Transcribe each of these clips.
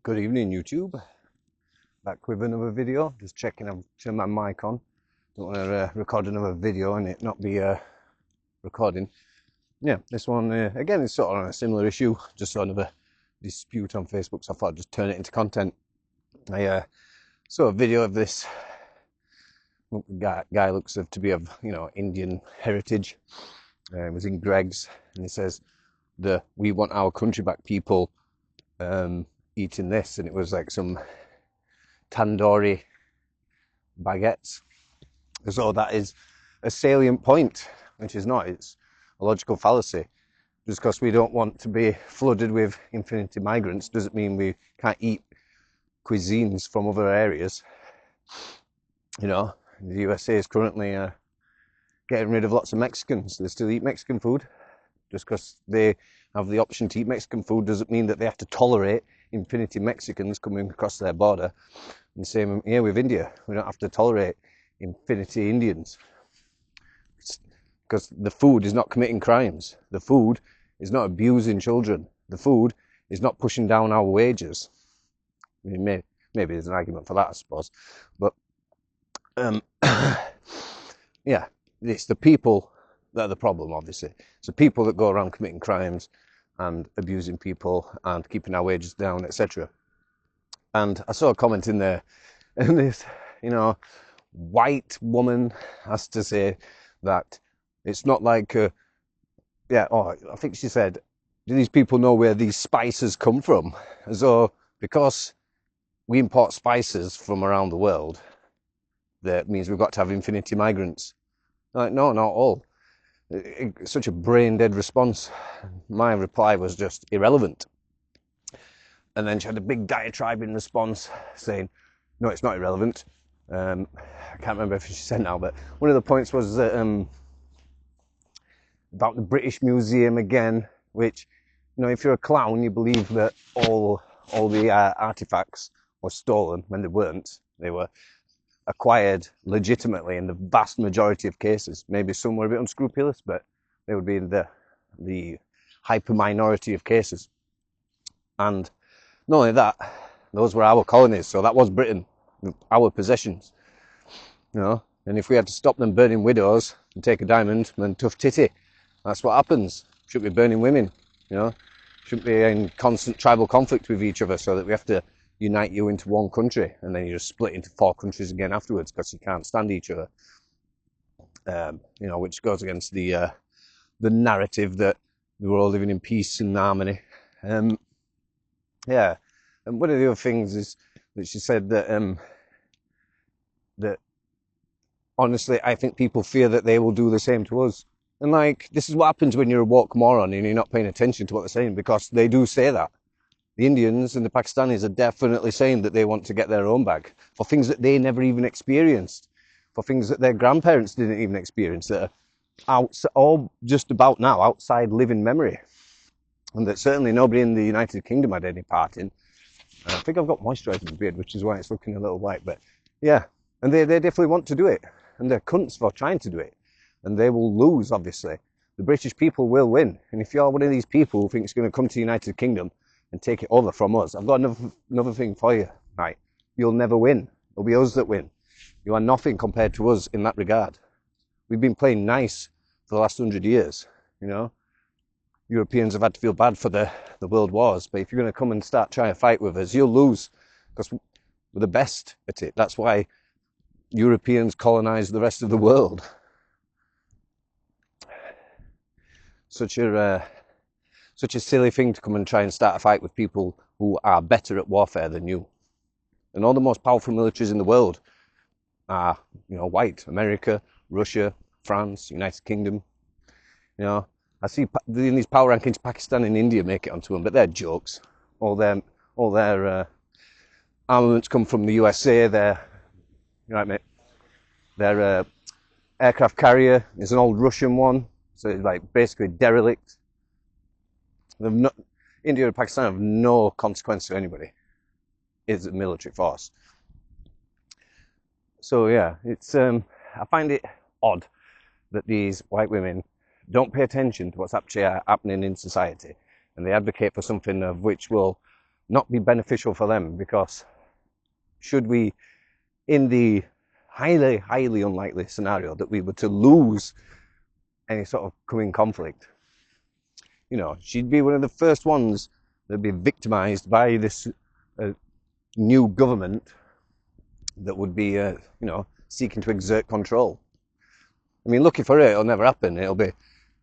Good evening, YouTube. Back with another video. Just checking I've turned my mic on. Don't want to record another video and it not be recording. Yeah, this one again is sort of on a similar issue. Just sort of a dispute on Facebook, so I thought I'd just turn it into content. I saw a video of this guy looks to be of Indian heritage. It was in Greg's, and he says the "We want our country back" people eating this, and it was like some tandoori baguettes. So that is a salient point, which is not. It's a logical fallacy. Just because we don't want to be flooded with infinity migrants doesn't mean we can't eat cuisines from other areas. The USA is currently getting rid of lots of Mexicans. They still eat Mexican food. Just because they have the option to eat Mexican food doesn't mean that they have to tolerate infinity Mexicans coming across their border. And same here with India. We don't have to tolerate infinity Indians. Because the food is not committing crimes. The food is not abusing children. The food is not pushing down our wages. I mean, maybe there's an argument for that, I suppose. But, yeah, it's the people that are the problem, obviously. It's the people that go around committing crimes and abusing people and keeping our wages down, etc. And I saw a comment in there, and this, white woman has to say that it's not like, I think she said, do these people know where these spices come from? As though because we import spices from around the world, that means we've got to have infinity migrants. Like, no, not all. Such a brain-dead response. My reply was just irrelevant. And then she had a big diatribe in response saying, no, it's not irrelevant. I can't remember if she said now, but one of the points was that, about the British Museum again, which, if you're a clown, you believe that all the artifacts were stolen when they weren't. They were acquired legitimately in the vast majority of cases. Maybe some were a bit unscrupulous, but they would be in the hyper minority of cases. And not only that, those were our colonies, so that was Britain, our possessions. And if we had to stop them burning widows and take a diamond, then tough titty. That's what happens. Shouldn't be burning women, Shouldn't be in constant tribal conflict with each other so that we have to unite you into one country and then you just split into 4 countries again afterwards because you can't stand each other. Which goes against the narrative that we were all living in peace and harmony. And one of the other things is that she said that that honestly, I think people fear that they will do the same to us. And this is what happens when you're a woke moron and you're not paying attention to what they're saying, because they do say that. The Indians and the Pakistanis are definitely saying that they want to get their own back for things that they never even experienced, for things that their grandparents didn't even experience, that are all just about now outside living memory, and that certainly nobody in the United Kingdom had any part in. I think I've got moisturiser in the beard, which is why it's looking a little white, but yeah, and they definitely want to do it, and they're cunts for trying to do it, and they will lose, obviously. The British people will win, and if you're one of these people who think it's going to come to the United Kingdom and take it over from us, I've got another thing for you, right? You'll never win. It'll be us that win. You are nothing compared to us in that regard. We've been playing nice for the last 100 years, Europeans have had to feel bad for the world wars, but if you're going to come and start trying to fight with us, you'll lose, because we're the best at it. That's why Europeans colonized the rest of the world. Such a silly thing to come and try and start a fight with people who are better at warfare than you. And all the most powerful militaries in the world are, white. America, Russia, France, United Kingdom. I see in these power rankings, Pakistan and India make it onto them, but they're jokes. All their armaments come from the USA. You're right, mate. Their aircraft carrier is an old Russian one, so it's basically derelict. India and Pakistan have no consequence to anybody. It's a military force. So yeah, it's I find it odd that these white women don't pay attention to what's actually happening in society, and they advocate for something of which will not be beneficial for them, because should we, in the highly, highly unlikely scenario that we were to lose any sort of coming conflict, she'd be one of the first ones that'd be victimized by this new government that would be, seeking to exert control. I mean, lucky for her, it'll never happen. It'll be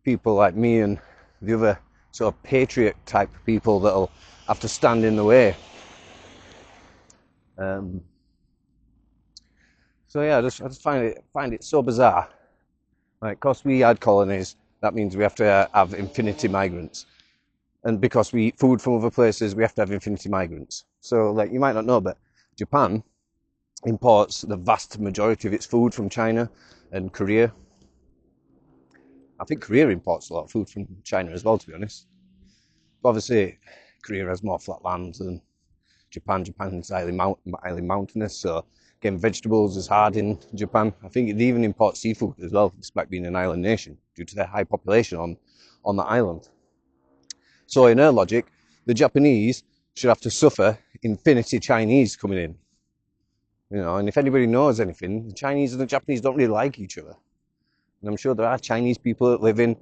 people like me and the other sort of patriot type people that'll have to stand in the way. So yeah, I just find it so bizarre. Like, because we had colonies, that means we have to have infinity migrants, and because we eat food from other places, we have to have infinity migrants. So, like, you might not know, but Japan imports the vast majority of its food from China and Korea. I think Korea imports a lot of food from China as well, to be honest. But obviously, Korea has more flat lands than Japan. Japan is highly mountainous, so getting vegetables is hard in Japan. I think they even import seafood as well, despite being an island nation, due to their high population on the island. So in her logic, the Japanese should have to suffer infinity Chinese coming in. And if anybody knows anything, the Chinese and the Japanese don't really like each other. And I'm sure there are Chinese people that live in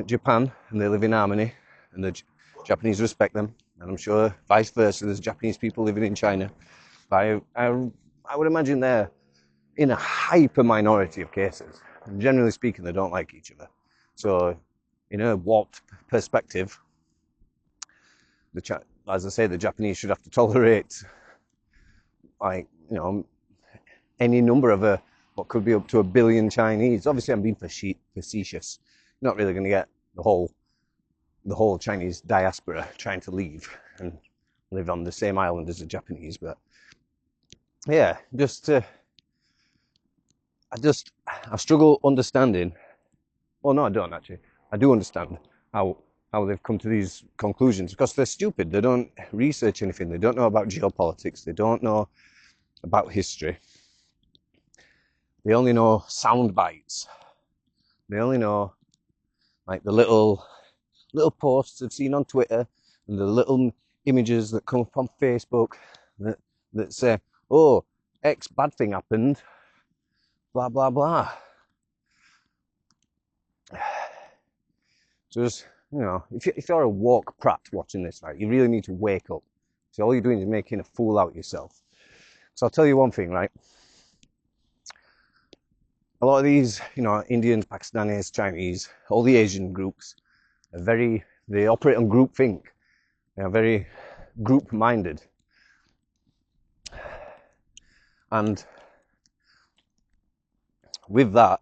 Japan, and they live in harmony, and the Japanese respect them. And I'm sure vice versa, there's Japanese people living in China. But I would imagine they're in a hyper minority of cases. And generally speaking, they don't like each other. So, in a warped perspective, as I say, the Japanese should have to tolerate, like, any number of what could be up to 1 billion Chinese. Obviously, I'm being facetious. You're not really going to get the whole Chinese diaspora trying to leave and live on the same island as the Japanese, but yeah, I struggle understanding. Well, no, I don't actually. I do understand how they've come to these conclusions, because they're stupid. They don't research anything. They don't know about geopolitics. They don't know about history. They only know sound bites. They only know, like, the little posts they've seen on Twitter and the little images that come up on Facebook that say, oh, X bad thing happened, blah, blah, blah. Just, if you're a woke prat watching this, right, you really need to wake up. So all you're doing is making a fool out of yourself. So I'll tell you one thing, right? A lot of these, Indians, Pakistanis, Chinese, all the Asian groups they operate on groupthink. They are very group-minded. And with that,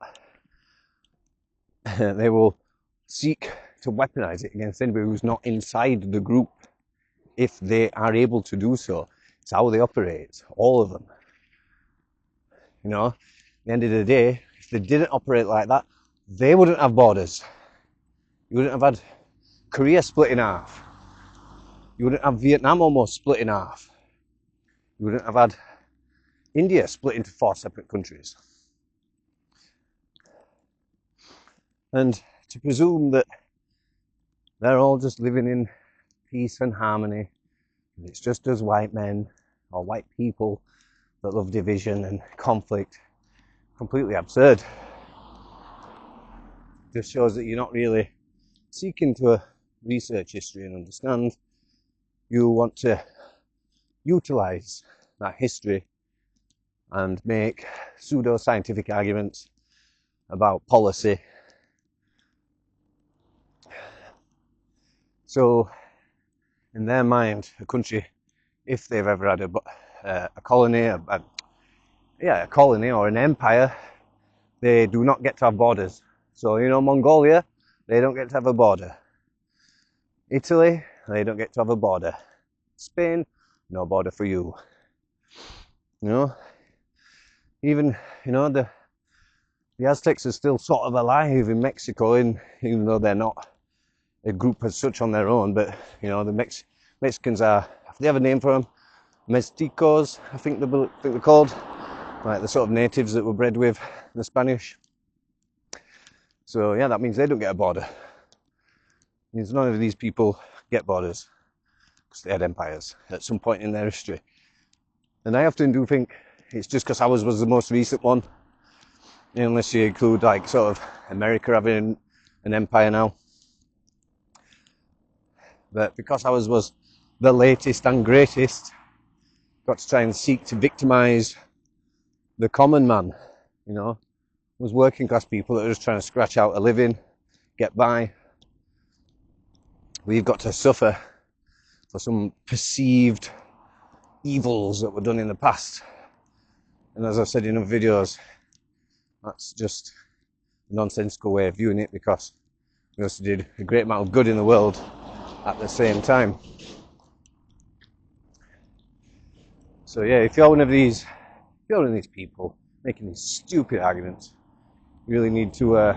they will seek to weaponize it against anybody who's not inside the group, if they are able to do so. It's how they operate, all of them. At the end of the day, if they didn't operate like that, they wouldn't have borders. You wouldn't have had Korea split in half. You wouldn't have Vietnam almost split in half. You wouldn't have had India split into 4 separate countries. And to presume that they're all just living in peace and harmony, and it's just as white men or white people that love division and conflict, completely absurd. Just shows that you're not really seeking to research history and understand. You want to utilize that history and make pseudo-scientific arguments about policy. So, in their mind, a country, if they've ever had a colony, a colony or an empire, they do not get to have borders. So, Mongolia, they don't get to have a border. Italy, they don't get to have a border. Spain, no border for you. Even, the Aztecs are still sort of alive in Mexico, even though they're not a group as such on their own. But, the Mexicans they have a name for them. Mestizos, I think they're called. Like the sort of natives that were bred with the Spanish. So, yeah, that means they don't get a border. It means none of these people get borders. because they had empires at some point in their history. And I often do think it's just because ours was the most recent one, unless you include like sort of America having an empire now. But because ours was the latest and greatest, got to try and seek to victimise the common man, you know, was working class people that were just trying to scratch out a living, get by. We've got to suffer for some perceived evils that were done in the past. And as I've said in other videos, that's just a nonsensical way of viewing it, because we also did a great amount of good in the world at the same time. So yeah, if you're one of these people making these stupid arguments, you really need to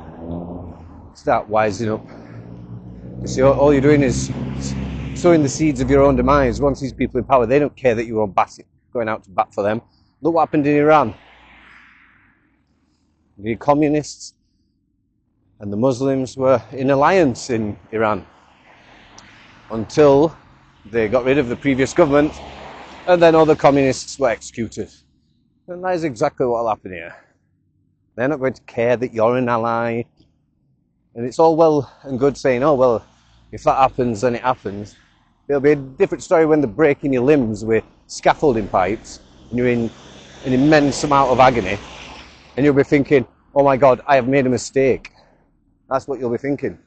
start wising up. You see, all you're doing is sowing the seeds of your own demise. Once these people in power, they don't care that you're going out to bat for them. Look what happened in Iran. The communists and the Muslims were in alliance in Iran until they got rid of the previous government, and then all the communists were executed. And that is exactly what will happen here. They're not going to care that you're an ally. And it's all well and good saying, oh, well, if that happens, then it happens. It'll be a different story when they're breaking your limbs with scaffolding pipes and you're in an immense amount of agony, and you'll be thinking, oh my God, I have made a mistake. That's what you'll be thinking.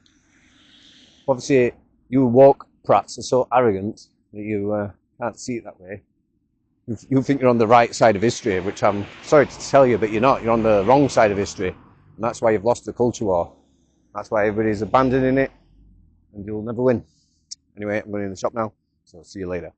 Obviously, you woke prats are so arrogant that you can't see it that way. You think you're on the right side of history, which I'm sorry to tell you, but you're not. You're on the wrong side of history. And that's why you've lost the culture war. That's why everybody's abandoning it, and you'll never win. Anyway, I'm going in the shop now, so see you later.